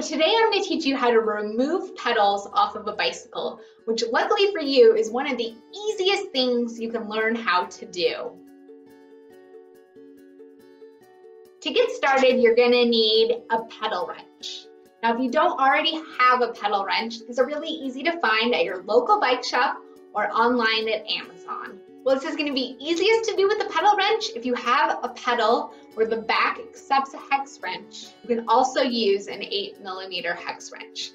So today I'm going to teach you how to remove pedals off of a bicycle, which luckily for you is one of the easiest things you can learn how to do. To get started, you're going to need a pedal wrench. Now, if you don't already have a pedal wrench, these are really easy to find at your local bike shop or online at Amazon. Well, this is going to be easiest to do with the pedal wrench if you have a pedal where the back accepts a hex wrench. You can also use an 8mm hex wrench.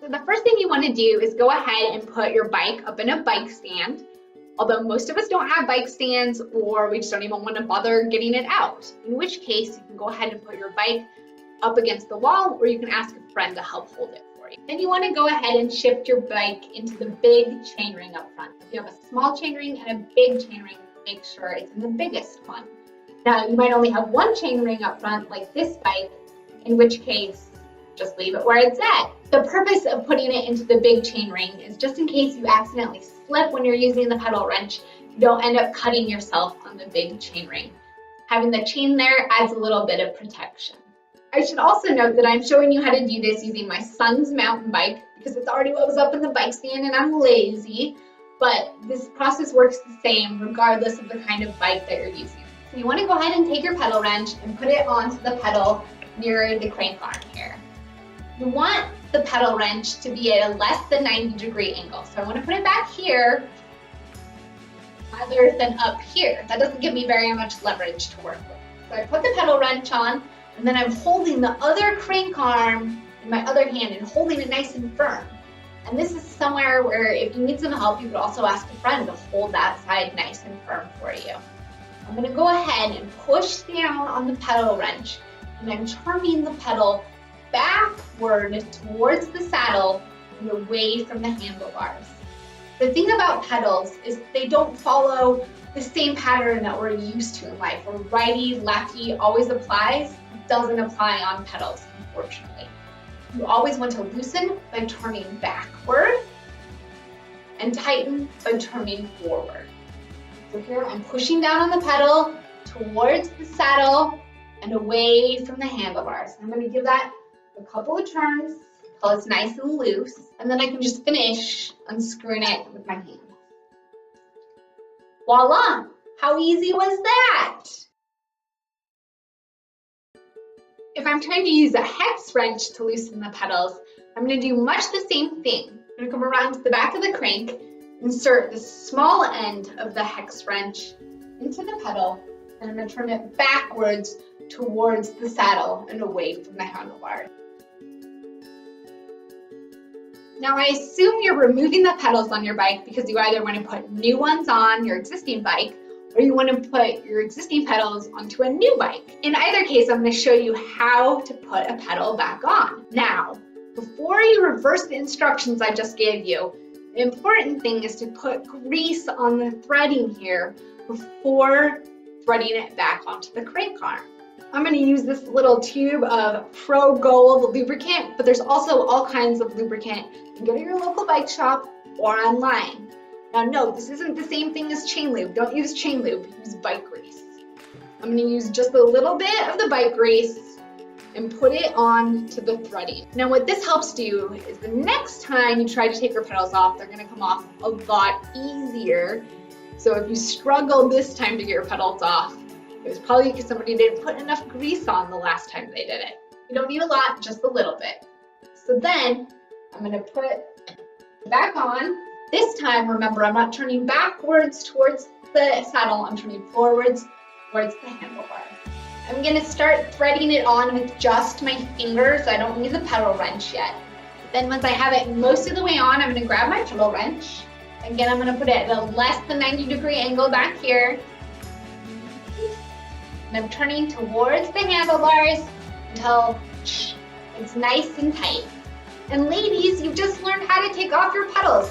So the first thing you want to do is go ahead and put your bike up in a bike stand. Although most of us don't have bike stands, or we just don't even want to bother getting it out. In which case, you can go ahead and put your bike up against the wall, or you can ask a friend to help hold it for you. Then you want to go ahead and shift your bike into the big chainring up front. If you have a small chainring and a big chainring, make sure it's in the biggest one. Now, you might only have one chainring up front, like this bike, in which case, just leave it where it's at. The purpose of putting it into the big chainring is just in case you accidentally slip when you're using the pedal wrench, you don't end up cutting yourself on the big chainring. Having the chain there adds a little bit of protection. I should also note that I'm showing you how to do this using my son's mountain bike because it's already what was up in the bike stand and I'm lazy, but this process works the same regardless of the kind of bike that you're using. So you want to go ahead and take your pedal wrench and put it onto the pedal near the crank arm here. You want the pedal wrench to be at a less than 90-degree angle. So I want to put it back here rather than up here. That doesn't give me very much leverage to work with. So I put the pedal wrench on, and then I'm holding the other crank arm in my other hand and holding it nice and firm. And this is somewhere where if you need some help, you could also ask a friend to hold that side nice and firm for you. I'm going to go ahead and push down on the pedal wrench, and I'm turning the pedal backward towards the saddle and away from the handlebars. The thing about pedals is they don't follow the same pattern that we're used to in life, where righty, lefty always applies. It doesn't apply on pedals, unfortunately. You always want to loosen by turning backward and tighten by turning forward. So here I'm pushing down on the pedal towards the saddle and away from the handlebars. I'm going to give that a couple of turns until it's nice and loose, and then I can just finish unscrewing it with my hand. Voila! How easy was that? If I'm trying to use a hex wrench to loosen the pedals, I'm going to do much the same thing. I'm going to come around to the back of the crank, insert the small end of the hex wrench into the pedal, and I'm going to turn it backwards towards the saddle and away from the handlebars. Now I assume you're removing the pedals on your bike because you either want to put new ones on your existing bike or you want to put your existing pedals onto a new bike. In either case, I'm going to show you how to put a pedal back on. Now, before you reverse the instructions I just gave you, the important thing is to put grease on the threading here before threading it back onto the crank arm. I'm going to use this little tube of Pro Gold lubricant, but there's also all kinds of lubricant. You can go to your local bike shop or online. Now note, this isn't the same thing as chain lube. Don't use chain lube, use bike grease. I'm going to use just a little bit of the bike grease and put it on to the threading. Now what this helps do is the next time you try to take your pedals off, they're going to come off a lot easier. So if you struggle this time to get your pedals off, it was probably because somebody didn't put enough grease on the last time they did it. You don't need a lot, just a little bit. So then I'm going to put it back on. This time, remember, I'm not turning backwards towards the saddle. I'm turning forwards towards the handlebar. I'm going to start threading it on with just my fingers. I don't need the pedal wrench yet. Then once I have it most of the way on, I'm going to grab my pedal wrench. Again, I'm going to put it at a less than 90-degree angle back here. And I'm turning towards the handlebars until it's nice and tight. And ladies, you've just learned how to take off your pedals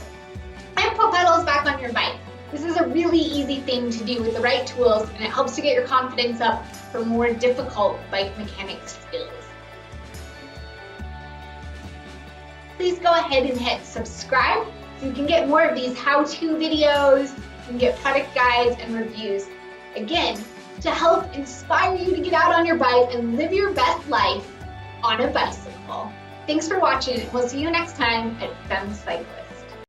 and put pedals back on your bike. This is a really easy thing to do with the right tools, and it helps to get your confidence up for more difficult bike mechanic skills. Please go ahead and hit subscribe so you can get more of these how-to videos, you can get product guides and reviews. Again, to help inspire you to get out on your bike and live your best life on a bicycle. Thanks for watching. We'll see you next time at Femme Cyclist.